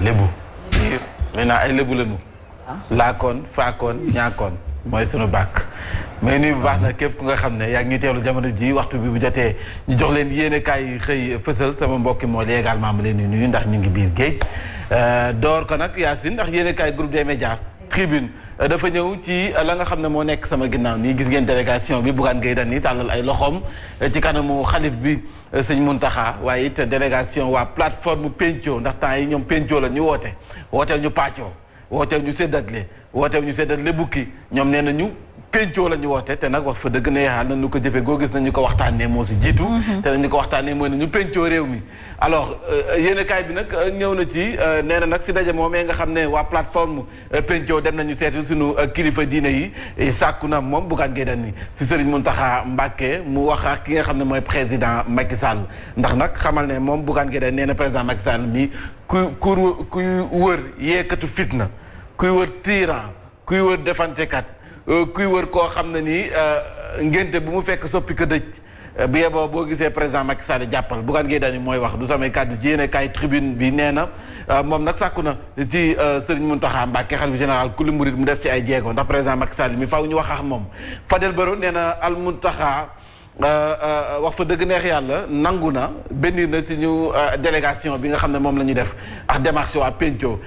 lébu. maintenant ay lébu lañu. laakoon faakoon ñaakoon mooy sunu bàkk. mais nuyu bu baax na képp ku nga xam ne yaa ngi ñuy teewlu jamono ji waxtu bi bu jotee ñu jox leen yéene kaay xëy fësal sama mbokki moo li également ma leen di nuyu ndax ñu ngi biir géej. door ko nag Yacine ndax yéene kaay groupe des médias tribune dafa ñëw ci la nga xam ne moo nekk sama ginnaaw nii gis ngeen délégation bi Bougane Gueye Dany tàllal ay loxoom ci kanamu xalif bi sëñ Mountakha waaye it délégation waa plateforme Penco ndax temps yi ñoom Penco la ñu wooteel ñu pàccoo wooteel ñu séddatle bukki ñoom nee nañu Penco la ñu woote te nag wax fa dëgg ne yaxaal nañu ko jëfe goo gis nañu ko waxtaanee moo si jiitu te nañu ko waxtaanee mooy nañu Penco réew mi alors yéen kaay bi nag ñëw na ci nee na nag si daje moomee nga xam ne waa plateforme Penco dem nañu seeti suñu kilifa diine yi sàkku na moom Bougane Gueye Dany si Serigne Mountakha Mbacké mu wax ak ki nga xam ne mooy président Macky Sall ndax nag xamal ne moom Bougane Gueye Dany nee na président Macky Sall mi kuy wër yeekatu fitna kuy wër tyran kuy wër defantekat kuy wër koo xam ne nii ngénte bu mu fekk soppi ko dëj bu yeboo boo gisee président Macky Sall jàppal Bougane Gueye Dany mooy wax du samay kàddu ci yéene kaay tribune bi nee na moom nag sàkku na ci Serigne Mountakha Mbacké xalifa général kuli murid mu def ci ay jéego ndax président Macky Sall mi faaw ñu wax ak moom Fadel Baro nee na al Mountakha wax fa dëgg neex yàlla nangu na benn na ci ñu délégation bi nga xam ne moom la ñu def ak démarche waa Penco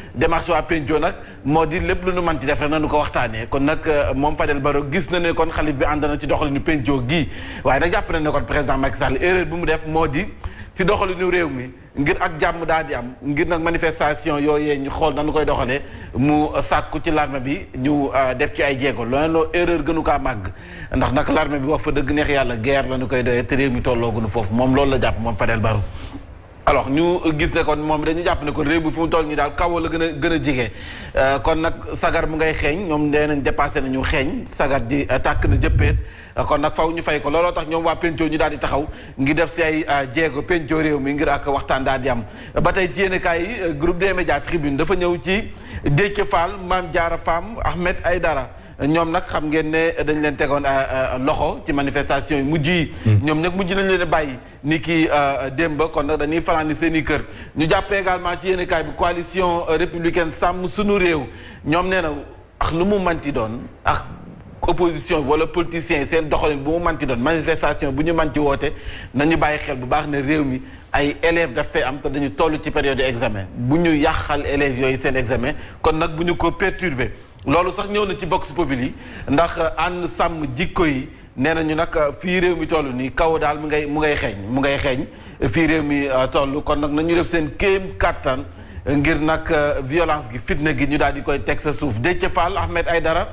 nag moo di lépp lu nu mën ci def rek nañu ko waxtaanee kon nag moom Fadel Baro gis na ne kon xalif bi ànd na ci doxalinu Penco gii waaye nag jàpp na ne kon président Macky Sall erreur bi mu def moo di si doxalinu réew mi ngir ak jàmm daal di am ngir nag manifestation yooyee ñu xool nañu koy doxalee mu sàkku ci l'armée bi ñu def ci ay jéego loolu erreur gënu kaa màgg ndax nag l'armée bi wax fa dëgg neex yàlla guerre la ñu koy doyee te réew mi tollooguñu foofu moom loolu la jàpp moom Fadel Baro alors ñu gis ne kon moom dañu jàpp ne kon réew bi fu mu toll nii daal kaw la gën a jige kon nag sagar mu ngay xeeñ ñoom nee nañ dépassé nañu xeeñ sagar ji tàkk na jëppeet kon nag faw ñu fay ko looloo tax ñoom waa Penco ñu daal di taxaw ngir def si ay jéego Penco réew mi ngir ak waxtaan daal di am ba tey ci yéenekaay yi groupe des médias tribune dafa ñëw ci Déthié Fall Mame Diarra Fam Ahmed Aïdara ñoom nag xam ngeen ne dañ leen tegoon loxo ci manifestation yi mujj yi ñoom nag mujj nañ leen bàyyi ni ki démb kon nag dañuy fanaani seen i kër ñu jàpp également ci yéenekaay bi coalition républicaine sàmm sunu réew ñoom nee na ak lu mu manti doon ak opposition wala politiciens yi seen doxalin bu mu manti doon manifestation bu ñu manti woote nañu bàyyi xel bu baax ne réew mi ay élèves daf fay am te dañu toll ci période examen bu ñu yàqal élèves yooyu seen examen kon nag bu ñu ko perturber loolu sax ñëw na ci Vox Populi ndax ànd sàmm jikko yi nee nañu nag fii réew mi toll nii kaw daal mu ngay xeeñ fii réew mi toll kon nag nañu def seen kéem kàttan ngir nag violence gi fitna gi ñu daal di koy teg sa suuf Déthié Fall Ahmed Aïdara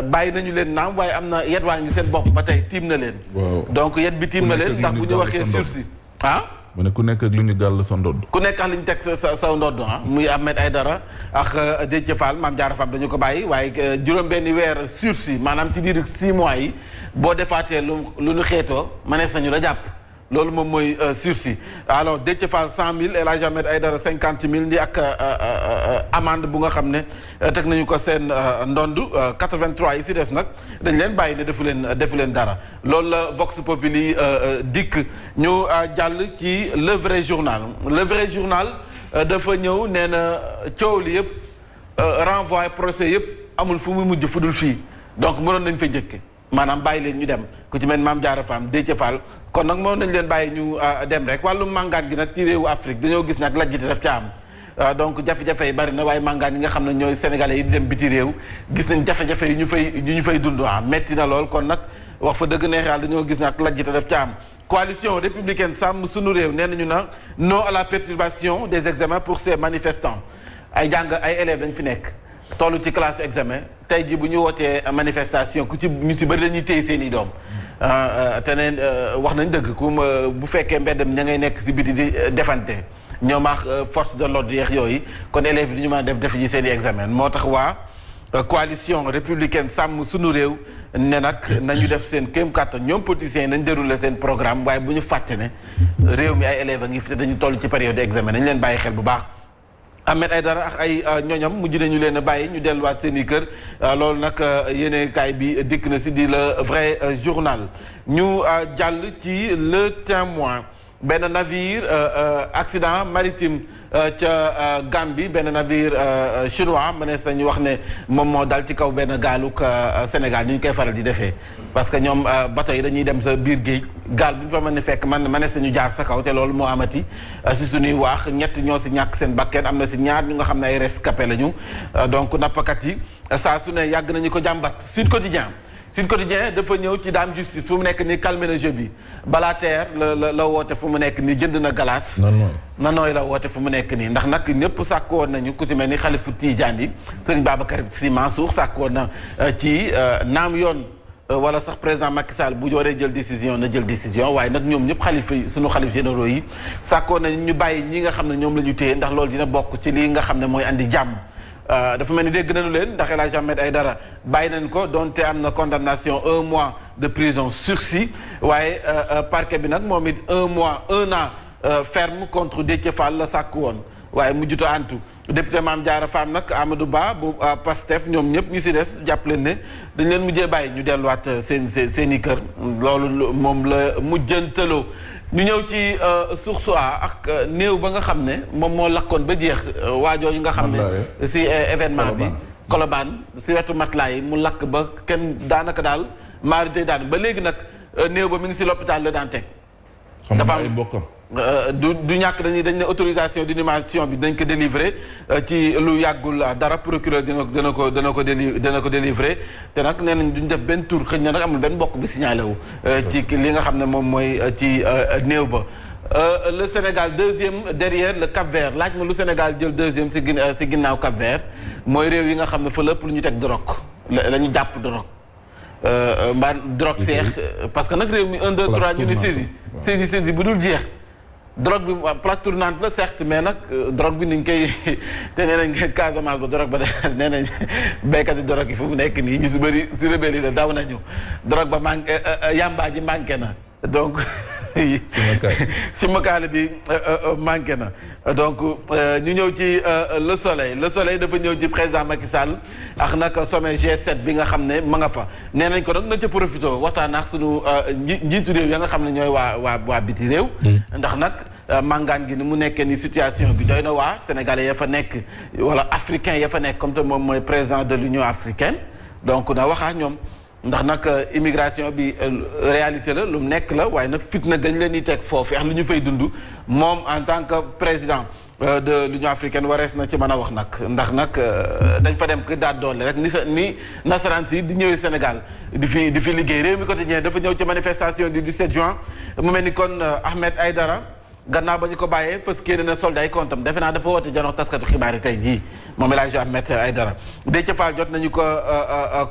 bàyyi nañu leen naam waaye am na yet waa ngi seen bopp ba tey tiim na leen donc yet bi tiim na leen ndax bu ñu waxee sursis mu ne ku nekk ak lu ñu gàll sa ndodd ku nekk ak li ñu teg sa ndodd muy Ahmed Aïdara ak Déthié Fall Mame Diarra Fam dañu ko bàyyi waaye juróom benni weer sursis maanaam ci diiru 6 mois yi boo defaatee lu ñu xeetoo manees nañu la jàpp loolu moom mooy sursis alors Déthié Fall 100 000 El Hadj Ahmed Aïdara 50 000 di ak amende bu nga xam ne teg nañu ko seen ndond 83 yi si des nag dañ leen bàyyi ne defu leen dara loolu la Vox Populi dikk ñu jàll ci le vrai journal dafa ñëw nee na coow li yëpp renvoi procès yëpp amul fu muy mujj fu dul fii donc mënoon nañ fa njëkke maanaam bàyyi leen ñu dem ku ci mel Mame Diarra Fam Déthié Fall kon nag mënoon nañ leen bàyyi ñu dem rek wàllu màngaan gi nag ci réewu Afrique dañoo gis nag lajjite daf ca am donc jafe-jafe yi bari na waaye màngaan yi nga xam ne ñooy sénégalais yi di dem biti réew gis nañ jafe-jafe yi ñu fay dund metti na lool kon nag wax fa dëgg neex yàlla dañoo gis nag lajjite daf ca am coalition républicaine sàmm sunu réew nee nañu na non à la perturbation des examens pour ces manifestants ay élèves dañ fi nekk tollu ci classe examen tey jii bu ñu wootee manifestation ku ci ñu si bëri dañuy téye seen i doom te neen wax nañ dëgg bu fekkee mbeddam ña ngay nekk si biti di defante ñoom ak force de l'ordre yeex yooyu kon élèves yi du ñu mën a def ji seen i examen moo tax waa coalition républicaine sàmm sunu réew ne nag nañu def seen kéem kàttan ñoom politiciens yi nañ déroulé seen programme waaye bu ñu fàtte ne réew mi ay élèves a ngi fi te dañu toll ci période examen nañ leen bàyyi xel bu baax Ahmed Aïdara ak ay ñoñam mujj nañu leen a bàyyi ñu delluwaat seen i kër loolu nag yéenekaay bi dikk na si di le vrai journal ñu jàll ci le témoin benn navire accident maritime ca Gambie benn navire chinois mënees nañu wax ne moom moo dal ci kaw benn gaaluk Sénégal ni ñu koy faral di defee parce que ñoom bateau yi dañuy dem sa biir géej gaal bu ñu fa mën a fekk mënees nañu jaar sa kaw te loolu moo amati si suñuy waax ñett ñoo si ñàkk seen bakken am na si ñaar ñu nga xam ne ay rescapé lañu donc nappakat yi saa su ne yàgg nañu ko jàmbat Sud Quotidien dafa ñëw ci Dame Justice fu mu nekk ni calmer le jeu bi Balater la woote fu mu nekk ni jënd na glace na nooy la woote fu mu nekk nii ndax nag ñëpp sàkk woon nañu ku ci mel ni Khalifa Tidiane yi Serigne Babacar Sy Mansour sàkk woon na ci naam yoon wala sax président Macky Sall bu waree jël décision na jël décision waaye nag ñoom ñëpp xalifa yi sunu xalif généraux yi sàkkoon nañu ñu bàyyi ñi nga xam ne ñoom la ñu téye ndax loolu dina bokk ci lii nga xam ne mooy andi jàmm dafa mel ni dégg nañu leen ndax El Hadj Ahmed Aïdara bàyyi nañ ko donte am na condamnation 1 mois de prison sursis waaye parquet bi nag moom it 1 an ferme contre Déthié Fall la sàkk woon waaye mujjuta antu député Mame Diarra Fam nag Amadou Ba bu Pastef ñoom ñëpp ñu si des jàpp leen ne dañ leen mujjee bàyyi ñu delluwaat seen i kër loolu moom la mujjantaloo ñu ñëw ci Source A ak néew ba nga xam ne moom moo lakkoon ba jeex waajooju nga xam ne si événement bi Colobane si wetu matelas yi mu lakk ba kenn daanaka daal maari tey daan ba léegi nag néew ba mi ngi si l'hôpital Le Dantec dafa am ay bokkam du ñàkk dañ ne autorisation d'inhumation bi dañ ko délivrer ci lu yàggul dara procureur dana ko délivrer te nag nee nañ duñ def benn tour xëy na nag amul benn mbokk bi signalé wu ci li nga xam ne moom mooy ci néew ba le Sénégal deuxième derrière le Cap-Vert laaj ma lu Sénégal jël deuxième si ginnaaw Cap-Vert mooy réew yi nga xam ne fa lépp lu ñu teg drogue la ñu jàpp drogue mbaa drogue seex parce que nag réew mi 1 2 3 ñu ne saisi bu dul jeex drogue bi plaque tournante la certes mais nag drogue bi niñ koy te nee nañ Casamance ba drogue ba nee nañ béykat yi drogue yi fu mu nekk nii ñu si bëri si rebelle yi la daw nañu drogue ba manqué yamba ji manqué na donc si makaale bi manqué na donc ñu ñëw ci le soleil dafa ñëw ci président Macky Sall ak nag sommet G7 bi nga xam ne ma nga fa nee nañ ko nag na ca profité waxtaan ak sunu njiitu réew ya nga xam ne ñooy waa biti réew ndax nag màngaan gi ni mu nekkee ni situation bi doy na waa sénégalais ya fa nekk wala africain ya fa nekk comme te moom mooy président de l'Union africaine donc na waxaa ñoom ndax nag immigration bi réalité la lu mu nekk la waaye nag fitna gañ leen di teg foofu ak lu ñu fay dund moom en tant que président de l'Union africaine warees na ci mën a wax nag ndax nag dañ fa dem ki daat doole rek ni nasaraan si di ñëwee Sénégal di fi liggéey réew mi quotidien dafa ñëw ci manifestation du 17 juin mu mel ni kon Ahmed Aïdara gannaaw ba ñu ko bàyyee parce que na solde ay comptam defe naa dafa woote janox taskatu xibaar yi tey jii moom El Hadj Ahmed Aïdara Déthié Fall jot nañu ko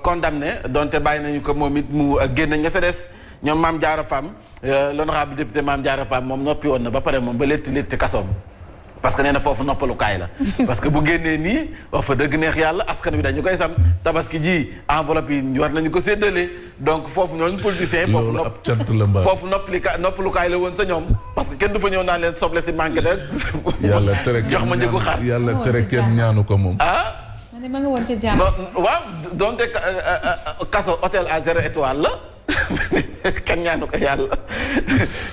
condamné donte bàyyi nañu ko moom it mu génn ña sa des ñoom Mame Diarra Fam l'honorable député Mame Diarra Fam moom noppi woon na ba pare moom ba létti kasoom parce que nee na foofu noppalukaay la parce que bu génnee nii wax fa dëgg neex yàlla askan wi dañu koy sam tabaski ji enveloppe yi war nañu ko séddale donc foofu ñooñu politiciens foofu noppalukaay la woon sa ñoom parce que kenn du fa ñëw naan leen soble si manqué da jox ma njëgu xaar yàlla tere kenn ñaanu ko moom ma nga woon ca jàmm waaw donte kaso hôtel à 0 étoile la kenn ñaanu ko yàlla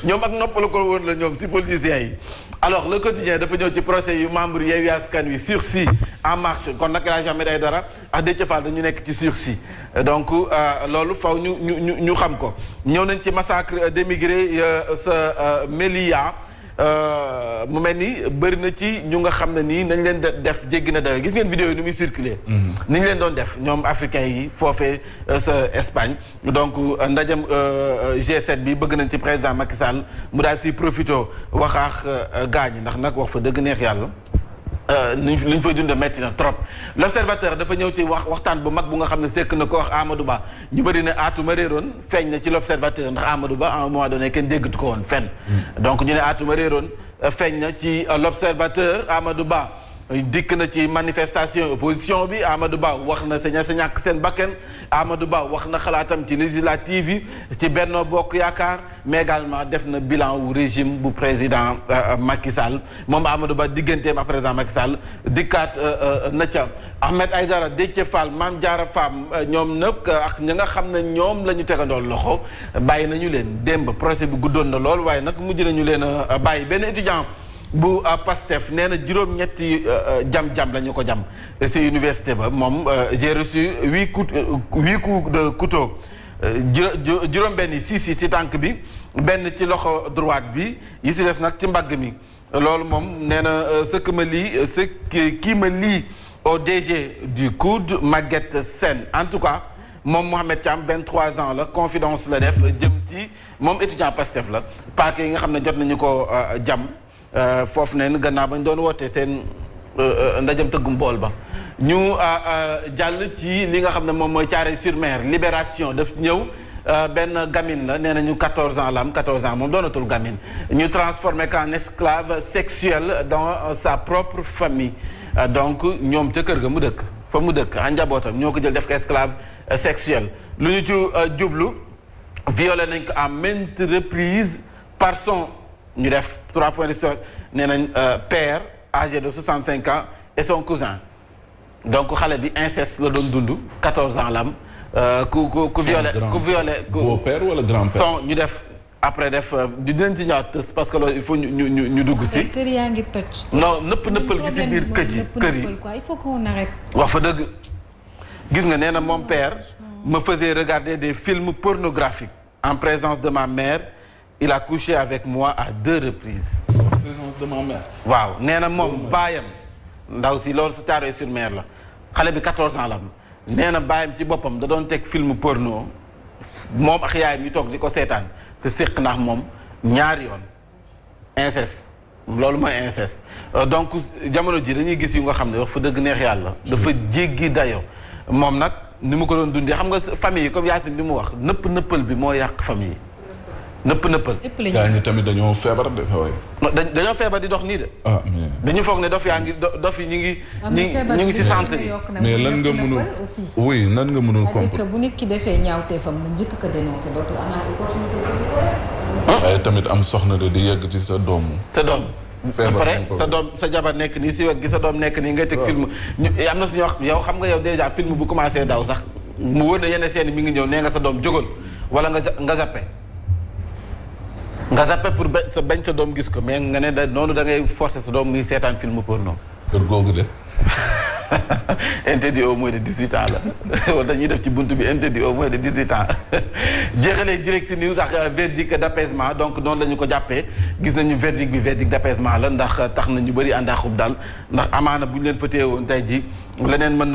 ñoom ak noppalu ko woon la ñoom si politiciens yi alors le quotidien dafa ñëw ci procès yu membre Yewwi Askan Wi sursis en marche kon nag El Hadj Ahmed Aïdara ak Déthié Fall dañu nekk ci sursis donc loolu faw ñu xam ko ñëw nañ ci massacre d'émigrés sa Melilla mu mel ni bëri na ci ñu nga xam ne nii nañ leen def jéggi na dayo gis ngeen vidéo yi ni muy circuler ni ñu leen doon def ñoom africains yi foofee sa Espagne donc ndajam G7 bi bëgg nañ ci président Macky Sall mu daal si profito waxaax gaañi ndax nag wax fa dëgg neex yàlla li ñu fay dund metti na trop l'observateur dafa ñëw ci waxtaan bu mag bu nga xam ne sekk na ko wax Amadou Ba ñu bëri ne aatuma réeroon feeñ na ci l'observateur ndax Amadou Ba à un moment donné kenn déggatu ko woon fenn donc ñu ne aatuma réeroon feeñ na ci l'observateur Amadou Ba dikk na ci manifestation opposition bi Amadou Ba wax na sa ñàkk seen bakken Amadou Ba wax na xalaatam ci législative yi ci Benno Bokk Yaakaar mais également def na bilan wu régime bu président Macky Sall moom Amadou Ba digganteem ak président Macky Sall dikkaat na ca Ahmed Aïdara Déthié Fall Mame Diarra Fam ñoom nag ak ñi nga xam ne ñoom la ñu tegandool loxo bàyyi nañu leen démb procès bi guddoon na lool waaye nag mujj nañu leen a bàyyi benn étudiant bu Pastef nee na juróom-ñetti jam-jam la ñu ko jam ci université ba moom j'ai reçu 8 coups de couteau juróom-benn 6 yi ci tànk bi benn ci loxo droite bi yi ci des nag ci mbagg mi loolu moom nee na ce qui me lie au DG du COUD Maguette Sène en tout cas moom Mohamed Thiam 23 ans la confidence la def jëm ci moom étudiant Pastef la paake yi nga xam ne jot nañu ko jam foofu neen gannaaw bañ doon woote seen ndajam tëggum bool ba ñu jàll ci li nga xam ne moom mooy Thiaroye-sur-Mer libération daf ñëw benn gamine la nee nañu 14 ans la am 14 ans moom doonatul gamine ñu transformé qu'en esclave sexuel dans sa propre famille donc ñoom ca kër ga mu dëkk fa mu dëkk a njabootam ñoo ko jël def ko esclave sexuel lu ñu ci jublu violé nañ ko à maintes reprises par son ñu def 3 points d'histoire nee nañ père âgé de 65 ans et son cousin donc xale bi inceste la doon dund 14 ans la am ku violé beau-père wala grand-père son ñu def après def dinañ ci ñëwaat parce que loolu il faut ñu dugg si. kër yaa ngi toj. non nëppal gi si biir kër yi il faut qu'on arrête. wax fa dëgg gis nga nee na mon père me faisait regarder des films pornographiques en présence de ma mère il a couché avec moi à 2 reprises. en présence de ma mère. waaw nee na moom baayam ndaw si loolu si Thiaroye-sur-Mer la xale bi 14 ans la am nee na baayam ci boppam da doon teg film porno moom ak yaayam ñu toog di ko seetaan. te séq ndax moom ñaari yoon inceste loolu mooy inceste donc jamono ji dañuy gis yu nga xam ne wax fa dëgg neex yàlla dafa jéggi dayo moom nag ni mu ko doon dundee xam nga famille yi comme Yacine bi mu wax nëppal bi moo yàq famille yi nëppal gaa ñi tamit dañoo feebar de sa waay dañoo feebar di dox nii de dañu foog ne dof yaa ngi dof yi ñu ngi ci centre yi mais lan nga mënul oui nan nga mënul comprendre bu nit ki defee ñaawteefam nga njëkk ko dénoncé dootul amaat opportunité. waaye tamit am soxna de di yegg ci sa doomu. sa doom. après sa doom sa jabar nekk nii si wet gi sa doom nekk nii ngay teg film am na suñu wax yow xam nga yow déjà film bu commencé daw sax mu wër na yenn scène mi ngi ñëw nee nga sa doom jógal wala nga zappe pour bañ sa doom gis ko mais nga ne noonu da ngay forcer sa doom muy seetaan film porno. kër googu de. interdit au moins de 18 ans la wala dañuy def ci buntu bi interdit au moins de 18 ans jeexalee direct news ak verdict d'apaisement donc noonu la ñu ko jàppee gis nañu verdict d'apaisement la ndax tax na ñu bëri àndaaxub daal ndax amaana bu ñu leen fa téyewoon tey ji leneen mën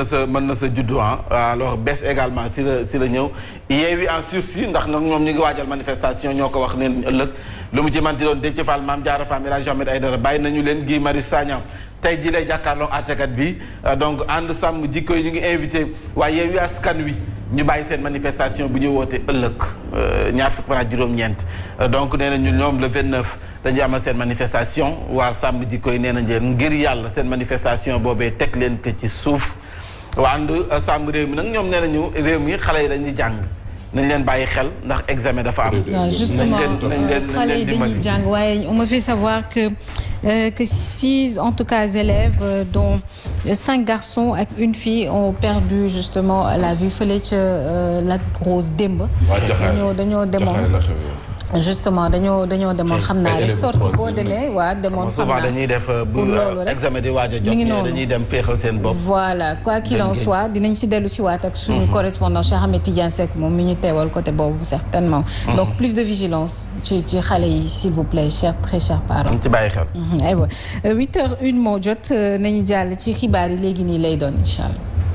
na sa juddu alors bés également si la ñëw Yewwi en sursis ndax nag ñoom ñu ngi waajal manifestation ñoo ko wax neen ëllëg lu mu ci manti doon Déthié Fall Mame Diarra Fam El Hadji Ahmed Aïdara bàyyi nañu leen Guy Marius Sagna tey jii lay jàkkaarloo àttekat bi donc ànd sàmm jikko yi ñu ngi invité waaye Yewwi Askan Wi ñu bàyyi seen manifestation bu ñu wootee ëllëg ñaar fukk fan ak juróom-ñeent donc nee nañu ñoom le 29 dañuy amal seen manifestation waa sàmm jikko yi nee nañ leen ngir yàlla seen manifestation boobee teg leen ko ci suuf waa ànd sàmm réew mi nag ñoom nee nañu réew mi xale yi dañuy jàng nañ leen bàyyi xel ndax examen dafa am. waaw justement xale yi dañuy jàng waaye on me fait savoir que 6 en tout cas élèves dont 5 garçons ak une fille ont perdu justement la vue fële ca Lac Rose démb. dañoo demoon. justement dañoo demoon xam naa rek sorti boo demee waa demoon xam naa dañuy def bu examen di waaj a jot dañuy dem féexal seen bopp voilà quoi qu'il en soit dinañ si dellu si waat ak suñu correspondant Cheikh Ahmed Tidiane Seck moom mi ñu teewal côté boobu certainement donc plus de vigilance ci xale yi s'il vous plaît très chers parents ci bàyyi xel aywa 8h01 moo jot nañu jàll ci xibaar yi léegi nii lay doon incha allah